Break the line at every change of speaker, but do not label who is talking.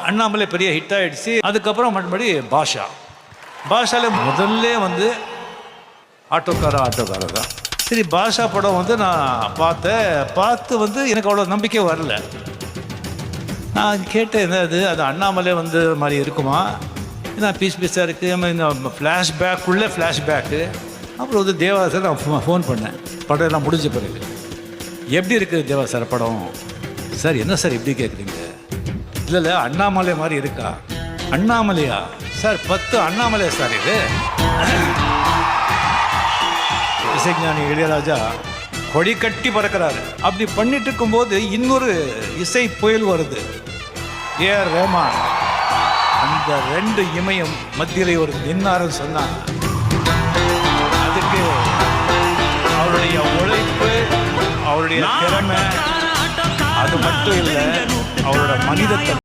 அண்ணாமலை பெரிய ஹிட் ஆகிடுச்சு. அதுக்கப்புறம் மறுபடி பாஷாவில் முதல்ல வந்து ஆட்டோக்காரா தான். சரி, பாஷா படம் வந்து நான் பார்த்து வந்து எனக்கு அவ்வளோ நம்பிக்கை வரல. நான் கேட்டேன், என்னது அது அண்ணாமலை வந்து மாதிரி இருக்குமா, ஏன்னா பீஸாக இருக்குது, இந்த ஃப்ளாஷ்பேக்கு. அப்புறம் வந்து தேவா சார் நான் ஃபோன் பண்ணேன், படம் எல்லாம் முடிஞ்ச பிறகு. எப்படி இருக்குது தேவா சார் படம்? சார் என்ன சார் எப்படி கேட்குறீங்க? இல்லை அண்ணாமலை மாதிரி இருக்கா? அண்ணாமலையா சார்? 10 அண்ணாமலையா சார் இது? இசைஞானி இளையராஜா கொடி கட்டி பறக்கிறாரு. அப்படி பண்ணிட்டு இருக்கும்போது இன்னொரு இசை புயல் வருது, ஏஆர் ரஹ்மான். அந்த 2 இமயம் மத்தியிலே ஒரு நின்னாருன்னு சொன்னாங்க. அதுக்கு அவருடைய உழைப்பு, அவருடைய திறமை, அது மட்டும் இல்லை, அவரோட மனிதத்தன்மை.